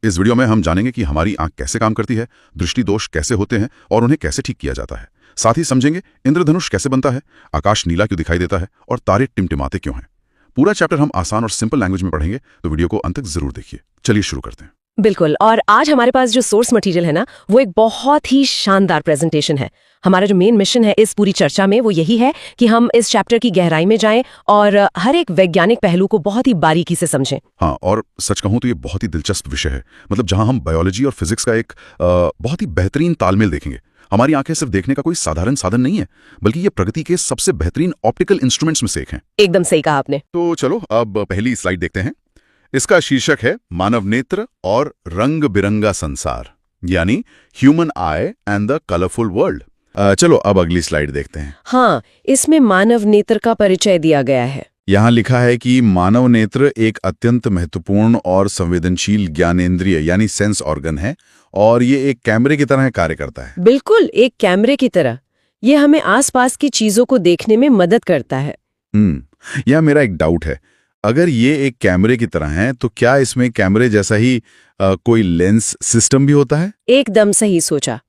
इस वीडियो में हम जानेंगे कि हमारी आंख कैसे काम करती है, दृष्टि दोष कैसे होते हैं और उन्हें कैसे ठीक किया जाता है। साथ ही समझेंगे इंद्रधनुष कैसे बनता है, आकाश नीला क्यों दिखाई देता है और तारे टिमटिमाते क्यों हैं। पूरा चैप्टर हम आसान और सिंपल लैंग्वेज में पढ़ेंगे, तो वीडियो को अंत तक जरूर देखिए। चलिए शुरू करते हैं। बिल्कुल। और आज हमारे पास जो सोर्स मटेरियल है ना, वो एक बहुत ही शानदार प्रेजेंटेशन है। हमारा जो मेन मिशन है इस पूरी चर्चा में वो यही है कि हम इस चैप्टर की गहराई में जाएं और हर एक वैज्ञानिक पहलू को बहुत ही बारीकी से समझें। हाँ, और सच कहूं तो ये बहुत ही दिलचस्प विषय है। मतलब जहां हम बायोलॉजी और फिजिक्स का एक बहुत ही बेहतरीन तालमेल देखेंगे। हमारी आंखें सिर्फ देखने का कोई साधारण साधन नहीं है, बल्कि ये प्रगति के सबसे बेहतरीन ऑप्टिकल इंस्ट्रूमेंट्स में से एक हैं। एकदम सही कहा आपने। तो चलो अब पहली स्लाइड देखते हैं। इसका शीर्षक है मानव नेत्र और रंग बिरंगा संसार, यानी human I and the colourful world. चलो अब अगली स्लाइड देखते हैं। हाँ, इसमें मानव नेत्र का परिचय दिया गया है। यहाँ लिखा है कि मानव नेत्र एक अत्यंत महत्वपूर्ण और संवेदनशील ज्ञानेंद्रिय यानी सेंस ऑर्गन है और ये एक कैमरे की तरह कार्य करता है। बिल्कुल, एक कैमरे की तरह। ये हमें आसपास की चीजों को देखने में मदद करता है। यह मेरा एक डाउट है। अगर ये एक कैमरे की तरह है तो क्या इसमें कैमरे जैसा ही कोई लेंस सिस्टम भी होता है? एकदम सही सोचा।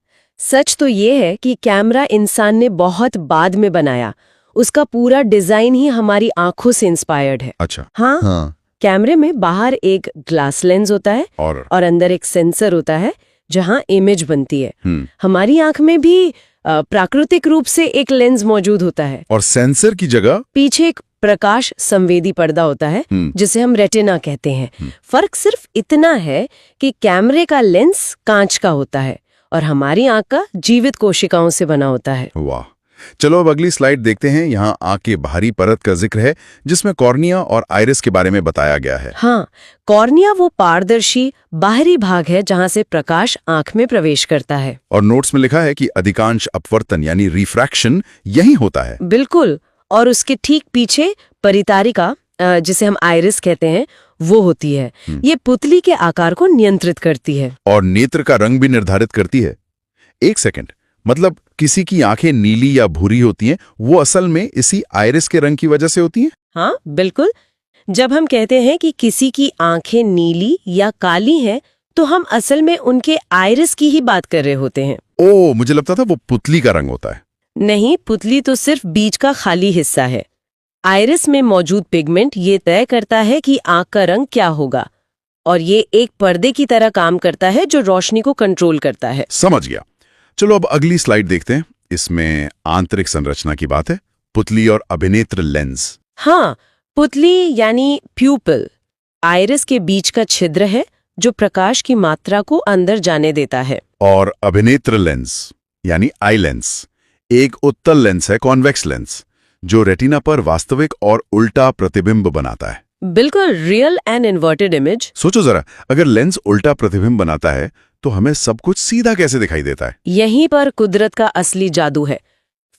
सच तो ये है कि कैमरा इंसान ने बहुत बाद में बनाया। उसका पूरा डिजाइन ही हमारी आंखों से इंस्पायर्ड है। अच्छा। हाँ। कैमरे में बाहर एक ग्लास लेंस होता है और अंदर एक सेंसर होता है जहां इमेज बनती है। हमारी आंख में भी प्राकृतिक रूप से एक लेंस मौजूद होता है और सेंसर की जगह पीछे एक प्रकाश संवेदी पर्दा होता है जिसे हम रेटिना कहते हैं। फर्क सिर्फ इतना है कि कैमरे का लेंस कांच का होता है और हमारी आंख का जीवित कोशिकाओं से बना होता है। वाह। चलो अब अगली स्लाइड देखते हैं। यहाँ आंख के बाहरी परत का जिक्र है जिसमें कॉर्निया और आइरिस के बारे में बताया गया है। हाँ, कॉर्निया वो पारदर्शी बाहरी भाग है जहाँ से प्रकाश आंख में प्रवेश करता है। और नोट्स में लिखा है कि अधिकांश अपवर्तन यानी रिफ्रैक्शन यही होता है। बिल्कुल। और उसके ठीक पीछे परितारिका, जिसे हम आइरिस कहते हैं, वो होती है। ये पुतली के आकार को नियंत्रित करती है और नेत्र का रंग भी निर्धारित करती है। एक सेकंड, मतलब किसी की आंखें नीली या भूरी होती हैं, वो असल में इसी आइरिस के रंग की वजह से होती हैं? हाँ बिल्कुल। जब हम कहते हैं कि किसी की आंखें नीली या काली हैं, तो हम असल में उनके आइरिस की ही बात कर रहे होते हैं। ओह, मुझे लगता था वो पुतली का रंग होता है। नहीं, पुतली तो सिर्फ बीच का खाली हिस्सा है। आइरिस में मौजूद पिगमेंट ये तय करता है कि आंख का रंग क्या होगा, और ये एक पर्दे की तरह काम करता है जो रोशनी को कंट्रोल करता है। समझ गया। चलो अब अगली स्लाइड देखते हैं। इसमें आंतरिक संरचना की बात है, पुतली और अभिनेत्र लेंस। हाँ, पुतली यानी प्यूपिल आइरिस के बीच का छिद्र है जो प्रकाश की मात्रा को अंदर जाने देता है। और अभिनेत्र लेंस यानी आई लेंस एक उत्तल लेंस है, कॉन्वेक्स लेंस, जो रेटिना पर वास्तविक और उल्टा प्रतिबिंब बनाता है। बिल्कुल, रियल एंड इन्वर्टेड इमेज। सोचो जरा, अगर लेंस उल्टा प्रतिबिंब बनाता है तो हमें सब कुछ सीधा कैसे दिखाई देता है? यहीं पर कुदरत का असली जादू है।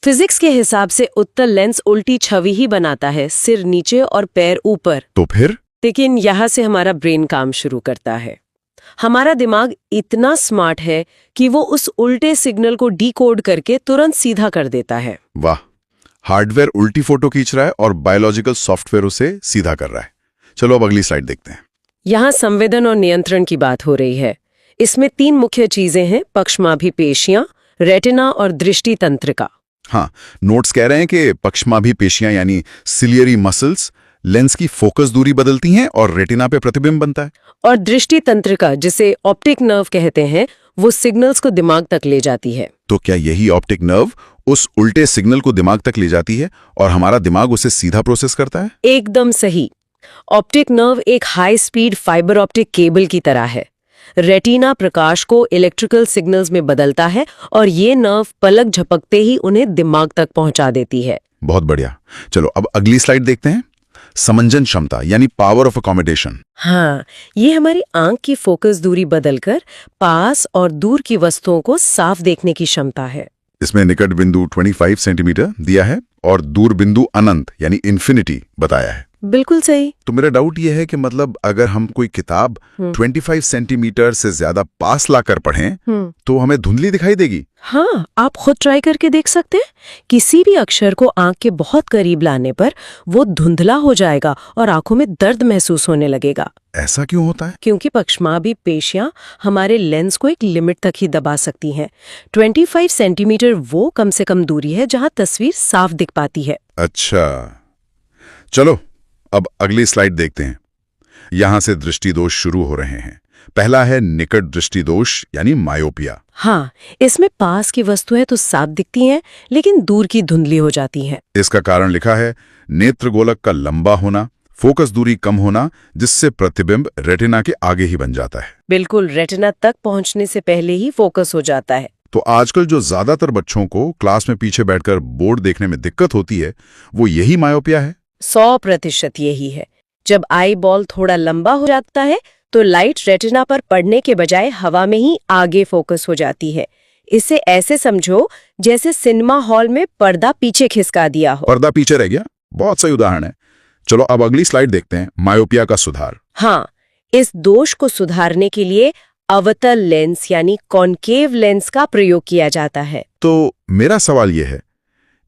फिजिक्स के हिसाब से उत्तल लेंस उल्टी छवि ही बनाता है, सिर नीचे और पैर ऊपर। तो फिर? लेकिन यहाँ से हमारा ब्रेन काम शुरू करता है। हमारा दिमाग इतना स्मार्ट है कि वो उस उल्टे सिग्नल को डिकोड करके तुरंत सीधा कर देता है। वाह, हार्डवेयर उल्टी फोटो खींच रहा है और बायोलॉजिकल सॉफ्टवेयर उसे सीधा कर रहा है। चलो अब अगली स्लाइड देखते हैं। यहाँ संवेदन और नियंत्रण की बात हो रही है। इसमें 3 मुख्य चीजें हैं, पक्षमाभिपेशियां, रेटिना और दृष्टि तंत्रिका। हाँ, नोट्स कह रहे हैं कि पक्षमाभिपेशियां यानी सिलियरी मसल्स लेंस की फोकस दूरी बदलती हैं और रेटिना पे प्रतिबिंब बनता है। और दृष्टि तंत्रिका, जिसे ऑप्टिक नर्व कहते हैं, वो सिग्नल्स को दिमाग तक ले जाती है। तो क्या यही ऑप्टिक नर्व उस उल्टे सिग्नल को दिमाग तक ले जाती है और हमारा दिमाग उसे सीधा प्रोसेस करता है? एकदम सही। ऑप्टिक नर्व एक high speed fibre optic cable की तरह है। रेटिना प्रकाश को इलेक्ट्रिकल सिग्नल्स में बदलता है और ये नर्व पलक झपकते ही उन्हें दिमाग तक पहुंचा देती है। बहुत बढ़िया। चलो अब अगली स्लाइड देखते हैं। समंजन क्षमता यानी पावर ऑफ अकोमोडेशन। हाँ, ये हमारी आंख की फोकस दूरी बदलकर पास और दूर की वस्तुओं को साफ देखने की क्षमता है। इसमें निकट बिंदु 25 सेंटीमीटर दिया है और दूर बिंदु अनंत यानी इन्फिनिटी बताया है। बिल्कुल सही। तो मेरा डाउट ये है कि मतलब अगर हम कोई किताब 25 सेंटीमीटर से ज्यादा पास लाकर पढ़ें तो हमें धुंधली दिखाई देगी। हाँ, आप खुद ट्राई करके देख सकते हैं। किसी भी अक्षर को आंख के बहुत करीब लाने पर वो धुंधला हो जाएगा और आंखों में दर्द महसूस होने लगेगा। ऐसा क्यों होता है? क्योंकि पक्षमाभी पेशियां हमारे लेंस को एक लिमिट तक ही दबा सकती हैं। 25 सेंटीमीटर वो कम से कम दूरी है जहां तस्वीर साफ दिख पाती है। अच्छा, चलो अब अगली स्लाइड देखते हैं। यहां से दृष्टि दोष शुरू हो रहे हैं। पहला है निकट दृष्टि दोष यानी मायोपिया। हाँ, इसमें पास की वस्तुएं तो साफ दिखती हैं, लेकिन दूर की धुंधली हो जाती हैं। इसका कारण लिखा है नेत्र गोलक का लंबा होना, फोकस दूरी कम होना, जिससे प्रतिबिंब रेटिना के आगे ही बन जाता है। बिल्कुल, रेटिना तक पहुंचने से पहले ही फोकस हो जाता है। तो आजकल जो ज्यादातर बच्चों को क्लास में पीछे बैठकर बोर्ड देखने में दिक्कत होती है, वो यही मायोपिया है। 100% यही है। जब आई बॉल थोड़ा लंबा हो जाता है तो लाइट रेटिना पर पड़ने के बजाय हवा में ही आगे फोकस हो जाती है। इसे ऐसे समझो जैसे सिनेमा हॉल में पर्दा पीछे खिसका दिया हो। पर्दा पीछे रह गया, बहुत सही उदाहरण है। चलो अब अगली स्लाइड देखते हैं, मायोपिया का सुधार। हाँ, इस दोष को सुधारने के लिए अवतल लेंस यानी कॉन्केव लेंस का प्रयोग किया जाता है। तो मेरा सवाल यह है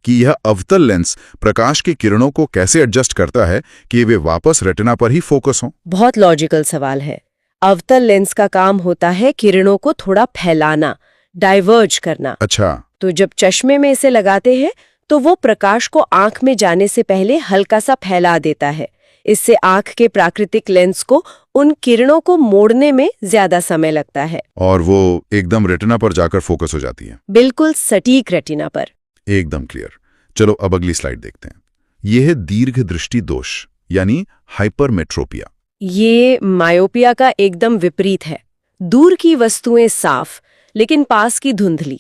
कि यह अवतल लेंस प्रकाश की किरणों को कैसे एडजस्ट करता है कि वे वापस रेटिना पर ही फोकस हों? बहुत लॉजिकल सवाल है। अवतल लेंस का काम होता है किरणों को थोड़ा फैलाना, डाइवर्ज करना। अच्छा, तो जब चश्मे में इसे लगाते हैं तो वो प्रकाश को आंख में जाने से पहले हल्का सा फैला देता है। इससे आंख के प्राकृतिक लेंस को उन किरणों को मोड़ने में ज्यादा समय लगता है और वो एकदम रेटिना पर जाकर फोकस हो जाती है। बिल्कुल सटीक रेटिना पर। एकदम क्लियर। चलो अब अगली स्लाइड देखते हैं। यह है दीर्घ दृष्टि दोष यानी हाइपरमेट्रोपिया। ये मायोपिया का एकदम विपरीत है। दूर की वस्तुएं साफ, लेकिन पास की धुंधली।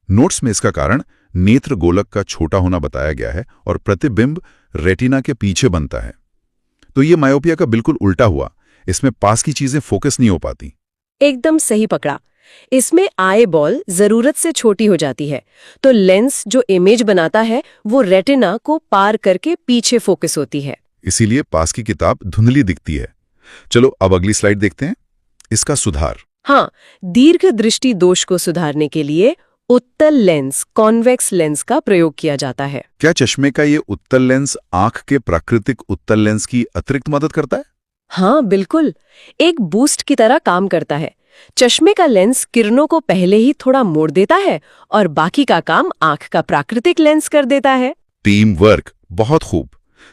नोट्स में इसका कारण नेत्र गोलक का छोटा होना बताया गया है और प्रतिबिंब रेटिना के पीछे बनता है। तो ये मायोपिया का बिल्कुल उल्टा हुआ। इसमें पास की चीजें फोकस नहीं हो पाती। एकदम सही पकड़ा। इसमें आई बॉल जरूरत से छोटी हो जाती है, तो लेंस जो इमेज बनाता है वो रेटिना को पार करके पीछे फोकस होती है। इसीलिए पास की किताब धुंधली दिखती है। चलो अब अगली स्लाइड देखते हैं, इसका सुधार। हाँ, दीर्घ दृष्टि दोष को सुधारने के लिए उत्तल लेंस, कॉन्वेक्स लेंस का प्रयोग किया जाता है। क्या चश्मे का ये उत्तल लेंस आंख के प्राकृतिक उत्तल लेंस की अतिरिक्त मदद करता है? हाँ बिल्कुल, एक बूस्ट की तरह काम करता है। चश्मे का लेंस किरणों को पहले ही थोड़ा मोड़ देता है और बाकी का काम आंख का प्राकृतिक लेंस कर देता है। टीम वर्क, बहुत खूब।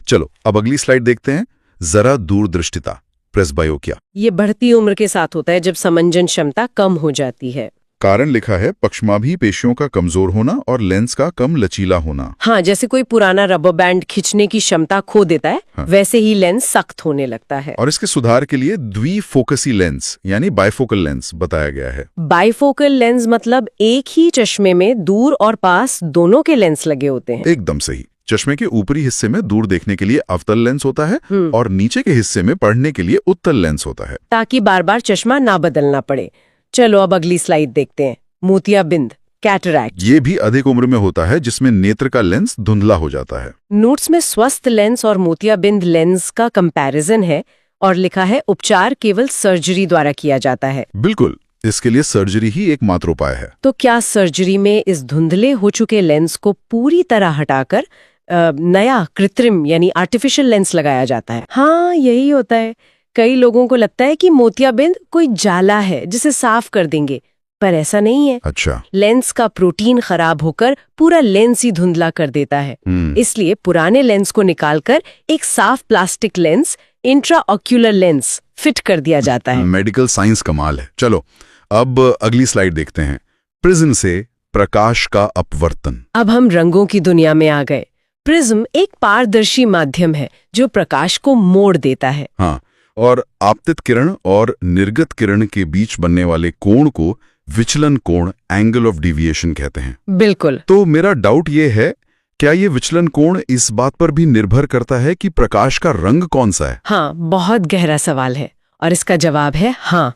चलो अब अगली स्लाइड देखते हैं, जरा दूरदृष्टिता, प्रेस्बायोपिया। ये बढ़ती उम्र के साथ होता है जब समंजन क्षमता कम हो जाती है। कारण लिखा है पक्षमाभी पेशियों का कमजोर होना और लेंस का कम लचीला होना। हाँ, जैसे कोई पुराना रबर बैंड खींचने की क्षमता खो देता है, हाँ। वैसे ही लेंस सख्त होने लगता है। और इसके सुधार के लिए द्विफोकसी लेंस यानी बाइफोकल लेंस बताया गया है। बाइफोकल लेंस मतलब एक ही चश्मे में दूर और पास दोनों के लेंस लगे होते हैं। एकदम सही। चश्मे के ऊपरी हिस्से में दूर देखने के लिए अवतल लेंस होता है और नीचे के हिस्से में पढ़ने के लिए उत्तल लेंस होता है, ताकि बार बार चश्मा ना बदलना पड़े। चलो अब अगली स्लाइड देखते हैं, मोतियाबिंद, कैटरैक्ट। ये भी अधिक उम्र में होता है जिसमें नेत्र का लेंस धुंधला हो जाता है। नोट्स में स्वस्थ लेंस और मोतियाबिंद लेंस का कंपैरिजन है और लिखा है उपचार केवल सर्जरी द्वारा किया जाता है। बिल्कुल, इसके लिए सर्जरी ही एकमात्र उपाय है। तो क्या सर्जरी में इस धुंधले हो चुके लेंस को पूरी तरह हटाकर नया कृत्रिम यानी आर्टिफिशियल लेंस लगाया जाता है? हाँ, यही होता है। कई लोगों को लगता है कि मोतियाबिंद कोई जाला है जिसे साफ कर देंगे, पर ऐसा नहीं है। अच्छा। लेंस का प्रोटीन खराब होकर पूरा लेंस ही धुंधला कर देता है। इसलिए पुराने लेंस को निकालकर एक साफ plastic lens, intraocular lens, fit कर दिया जाता है। मेडिकल साइंस कमाल है। चलो अब अगली स्लाइड देखते हैं, प्रिज्म से प्रकाश का अपवर्तन। अब हम रंगों की दुनिया में आ गए। प्रिज्म एक पारदर्शी माध्यम है जो प्रकाश को मोड़ देता है। हाँ, और आपतित किरण और निर्गत किरण के बीच बनने वाले कोण को विचलन कोण, एंगल ऑफ डिविएशन कहते हैं। बिल्कुल। तो मेरा डाउट ये है, क्या ये विचलन कोण इस बात पर भी निर्भर करता है कि प्रकाश का रंग कौन सा है? हाँ, बहुत गहरा सवाल है और इसका जवाब है हाँ।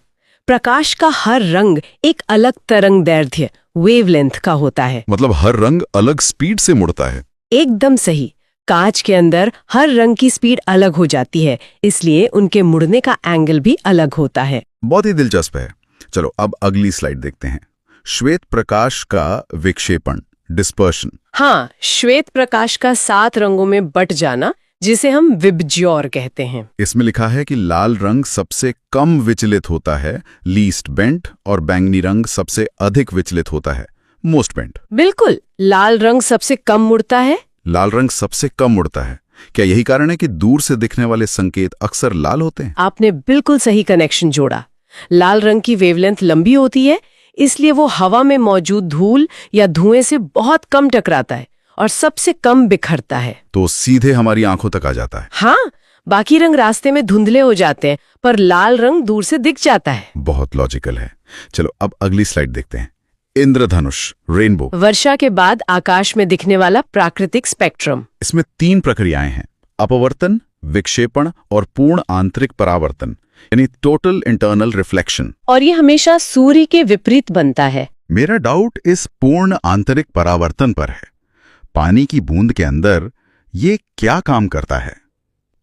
प्रकाश का हर रंग एक अलग तरंग दैर्ध्य, वेवलेंथ का होता है। मतलब हर रंग अलग स्पीड से मुड़ता है। एकदम सही। कांच के अंदर हर रंग की स्पीड अलग हो जाती है, इसलिए उनके मुड़ने का एंगल भी अलग होता है। बहुत ही दिलचस्प है। चलो अब अगली स्लाइड देखते हैं। श्वेत प्रकाश का विक्षेपण, डिस्पर्शन। हाँ, श्वेत प्रकाश का 7 रंगों में बट जाना, जिसे हम विबज्योर कहते हैं। इसमें लिखा है कि लाल रंग सबसे कम विचलित होता है, लीस्ट बेंट, और बैंगनी रंग सबसे अधिक विचलित होता है, मोस्ट बेंट। बिल्कुल, लाल रंग सबसे कम मुड़ता है। लाल रंग सबसे कम उड़ता है। क्या यही कारण है कि दूर से दिखने वाले संकेत अक्सर लाल होते हैं? आपने बिल्कुल सही कनेक्शन जोड़ा। लाल रंग की वेवलेंथ लंबी होती है, इसलिए वो हवा में मौजूद धूल या धुएं से बहुत कम टकराता है और सबसे कम बिखरता है। तो सीधे हमारी आंखों तक आ जाता है। हाँ, बाकी रंग रास्ते में धुंधले हो जाते हैं, पर लाल रंग दूर से दिख जाता है। बहुत लॉजिकल है। चलो अब अगली स्लाइड देखते हैं। इंद्रधनुष, रेनबो। वर्षा के बाद आकाश में दिखने वाला प्राकृतिक स्पेक्ट्रम। इसमें 3 प्रक्रियाएं हैं, अपवर्तन, विक्षेपण और पूर्ण आंतरिक परावर्तन, यानी टोटल इंटरनल रिफ्लेक्शन। और ये हमेशा सूर्य के विपरीत बनता है। मेरा डाउट इस पूर्ण आंतरिक परावर्तन पर है। पानी की बूंद के अंदर ये क्या काम करता है?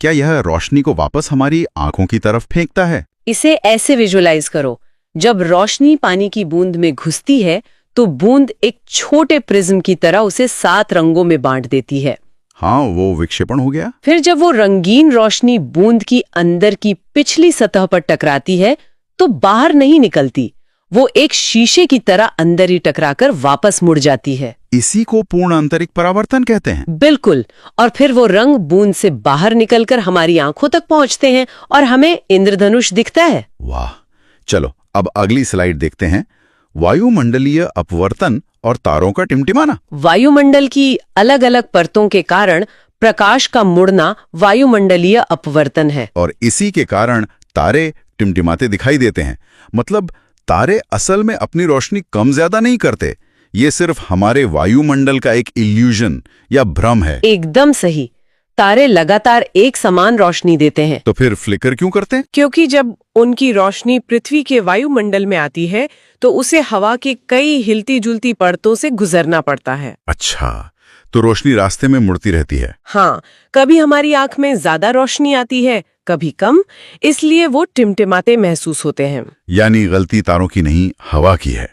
क्या यह रोशनी को वापस हमारी आंखों की तरफ फेंकता है? इसे ऐसे विजुअलाइज करो, जब रोशनी पानी की बूंद में घुसती है तो बूंद एक छोटे प्रिज्म की तरह उसे 7 रंगों में बांट देती है। हाँ, वो विक्षेपण हो गया। फिर जब वो रंगीन रोशनी बूंद की अंदर की पिछली सतह पर टकराती है तो बाहर नहीं निकलती, वो एक शीशे की तरह अंदर ही टकराकर वापस मुड़ जाती है। इसी को पूर्ण आंतरिक परावर्तन कहते हैं। बिल्कुल, और फिर वो रंग बूंद से बाहर निकलकर हमारी आंखों तक पहुंचते हैं और हमें इंद्रधनुष दिखता है। वाह। चलो अब अगली स्लाइड देखते हैं। वायुमंडलीय अपवर्तन और तारों का टिमटिमाना। वायुमंडल की अलग अलग परतों के कारण प्रकाश का मुड़ना वायुमंडलीय अपवर्तन है। और इसी के कारण तारे टिमटिमाते दिखाई देते हैं। मतलब तारे असल में अपनी रोशनी कम ज्यादा नहीं करते, ये सिर्फ हमारे वायुमंडल का एक इल्यूजन या भ्रम है। एकदम सही। तारे लगातार एक समान रोशनी देते हैं। तो फिर फ्लिकर क्यों करते हैं? क्योंकि जब उनकी रोशनी पृथ्वी के वायुमंडल में आती है तो उसे हवा की कई हिलती जुलती परतों से गुजरना पड़ता है। अच्छा, तो रोशनी रास्ते में मुड़ती रहती है। हाँ, कभी हमारी आंख में ज्यादा रोशनी आती है, कभी कम, इसलिए वो टिमटिमाते महसूस होते हैं। यानी गलती तारों की नहीं, हवा की है।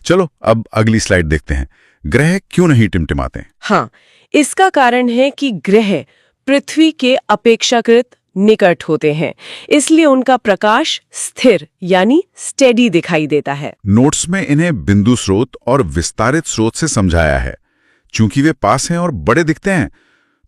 चलो अब अगली स्लाइड देखते हैं। ग्रह क्यों नहीं टिमटिमाते? हाँ, इसका कारण है कि ग्रह पृथ्वी के अपेक्षाकृत निकट होते हैं, इसलिए उनका प्रकाश स्थिर यानी स्टेडी दिखाई देता है। नोट्स में इन्हें बिंदु स्रोत और विस्तारित स्रोत से समझाया है। चूंकि वे पास हैं और बड़े दिखते हैं,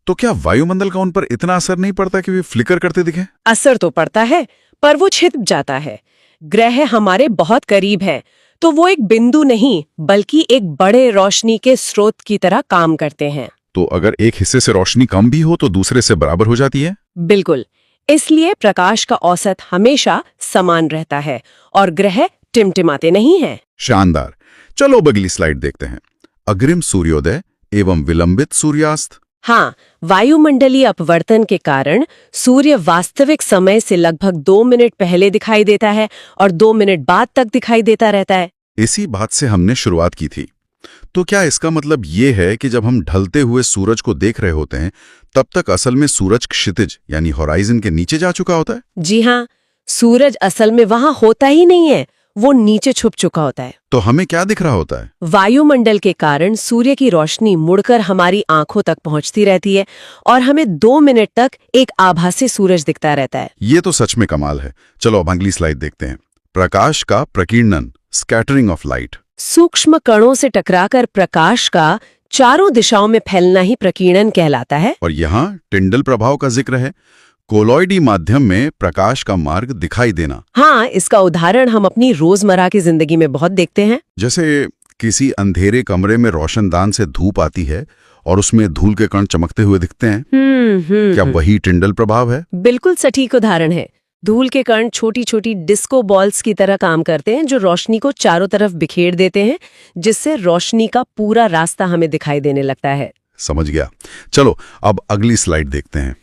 तो क्या वायुमंडल का उन पर इतना असर नहीं पड़ता कि वे फ्लिकर करते दिखें? असर तो पड़ता है, पर वो छिप जाता है। ग्रह हमारे बहुत करीब है, तो वो एक बिंदु नहीं बल्कि एक बड़े रोशनी के स्रोत की तरह काम करते हैं। तो अगर एक हिस्से से रोशनी कम भी हो तो दूसरे से बराबर हो जाती है? बिल्कुल, इसलिए प्रकाश का औसत हमेशा समान रहता है और ग्रह टिमटिमाते नहीं हैं। शानदार। चलो अब अगली स्लाइड देखते हैं। अग्रिम सूर्योदय एवं विलंबित सूर्यास्त। हाँ, वायुमंडलीय अपवर्तन के कारण सूर्य वास्तविक समय से लगभग 2 मिनट पहले दिखाई देता है और 2 मिनट बाद तक दिखाई देता रहता है। इसी बात से हमने शुरुआत की थी। तो क्या इसका मतलब ये है कि जब हम ढलते हुए सूरज को देख रहे होते हैं तब तक असल में सूरज क्षितिज यानी होराइजन के नीचे जा चुका होता है? जी हाँ, सूरज असल में वहां होता ही नहीं है, वो नीचे छुप चुका होता है। तो हमें क्या दिख रहा होता है? वायुमंडल के कारण सूर्य की रोशनी मुड़कर हमारी आंखों तक पहुंचती रहती है और हमें 2 मिनट तक एक आभासी सूरज दिखता रहता है। ये तो सच में कमाल है। चलो अब अगली स्लाइड देखते हैं। प्रकाश का प्रकीर्णन, स्कैटरिंग ऑफ लाइट। सूक्ष्म कणों से टकराकर प्रकाश का चारों दिशाओं में फैलना ही प्रकीर्णन कहलाता है। और यहाँ टिंडल प्रभाव का जिक्र है। कोलॉइडी माध्यम में प्रकाश का मार्ग दिखाई देना। हाँ, इसका उदाहरण हम अपनी रोजमर्रा की जिंदगी में बहुत देखते हैं। जैसे किसी अंधेरे कमरे में रोशनदान से धूप आती है और उसमें धूल के कण चमकते हुए दिखते हैं। क्या वही टिंडल प्रभाव है? बिल्कुल सटीक उदाहरण है। धूल के कण छोटी छोटी डिस्को बॉल्स की तरह काम करते हैं जो रोशनी को चारों तरफ बिखेर देते हैं, जिससे रोशनी का पूरा रास्ता हमें दिखाई देने लगता है। समझ गया। चलो अब अगली स्लाइड देखते हैं।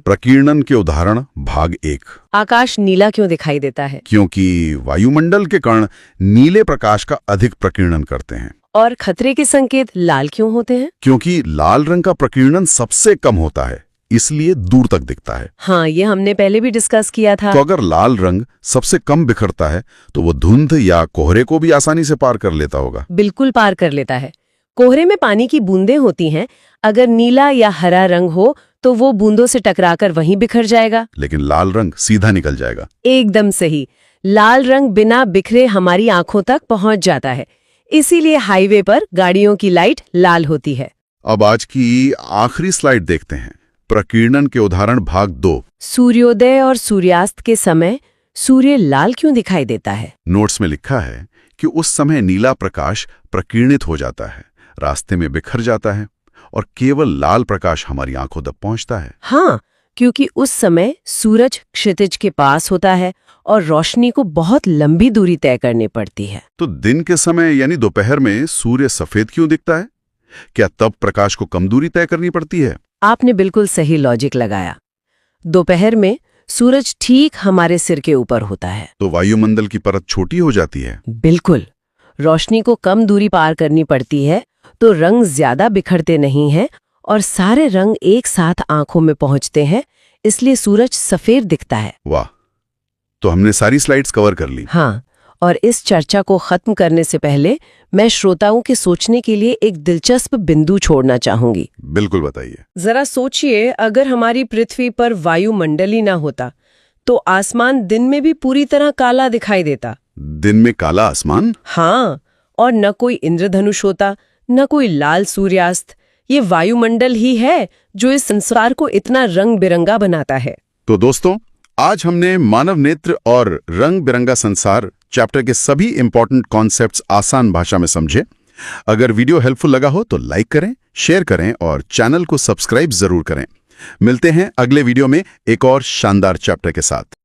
प्रकीर्णन के उदाहरण भाग 1। आकाश नीला क्यों दिखाई देता है? क्योंकि वायुमंडल के कण नीले प्रकाश का अधिक प्रकीर्णन करते हैं। और खतरे के संकेत लाल क्यों होते हैं? क्योंकि लाल रंग का प्रकीर्णन सबसे कम होता है, इसलिए दूर तक दिखता है। हाँ, ये हमने पहले भी डिस्कस किया था। तो अगर लाल रंग सबसे कम बिखरता है तो वो धुंध या कोहरे को भी आसानी से पार कर लेता होगा। बिल्कुल पार कर लेता है। कोहरे में पानी की बूंदें होती हैं, अगर नीला या हरा रंग हो तो वो बूंदों से टकराकर वहीं बिखर जाएगा। लेकिन लाल रंग सीधा निकल जाएगा। एकदम सही। लाल रंग बिना बिखरे हमारी आंखों तक पहुंच जाता है, इसीलिए हाईवे पर गाड़ियों की लाइट लाल होती है। अब आज की आखिरी स्लाइड देखते हैं, प्रकीर्णन के उदाहरण भाग 2। सूर्योदय और सूर्यास्त के समय सूर्य लाल क्यों दिखाई देता है? नोट्स में लिखा है कि उस समय नीला प्रकाश प्रकीर्णित हो जाता है, रास्ते में बिखर जाता है और केवल लाल प्रकाश हमारी आंखों तक पहुंचता है। हाँ, क्योंकि उस समय सूरज क्षितिज के पास होता है और रोशनी को बहुत लंबी दूरी तय करनी पड़ती है। तो दिन के समय यानी दोपहर में सूर्य सफेद क्यों दिखता है? क्या तब प्रकाश को कम दूरी तय करनी पड़ती है? आपने बिल्कुल सही लॉजिक लगाया। दोपहर में सूरज ठीक हमारे सिर के ऊपर होता है। तो वायुमंडल की परत छोटी हो जाती है। बिल्कुल, रोशनी को कम दूरी पार करनी पड़ती है, तो रंग ज्यादा बिखरते नहीं हैं और सारे रंग एक साथ आंखों में पहुंचते हैं, इसलिए सूरज सफेद दिखता है। वाह, तो हमने सारी स्लाइड्स कवर कर ली। हाँ, और इस चर्चा को खत्म करने से पहले मैं श्रोताओं के सोचने के लिए एक दिलचस्प बिंदु छोड़ना चाहूंगी। बिल्कुल, बताइए। जरा सोचिए, अगर हमारी पृथ्वी पर वायुमंडल ही ना होता तो आसमान दिन में भी पूरी तरह काला दिखाई देता। दिन में काला आसमान? हाँ, और न कोई इंद्रधनुष होता, न कोई लाल सूर्यास्त। ये वायुमंडल ही है जो इस संसार को इतना रंग बिरंगा बनाता है। तो दोस्तों, आज हमने मानव नेत्र और रंग बिरंगा संसार चैप्टर के सभी इंपॉर्टेंट कॉन्सेप्ट्स आसान भाषा में समझे। अगर वीडियो हेल्पफुल लगा हो तो लाइक करें, शेयर करें और चैनल को सब्सक्राइब जरूर करें। मिलते हैं अगले वीडियो में एक और शानदार चैप्टर के साथ।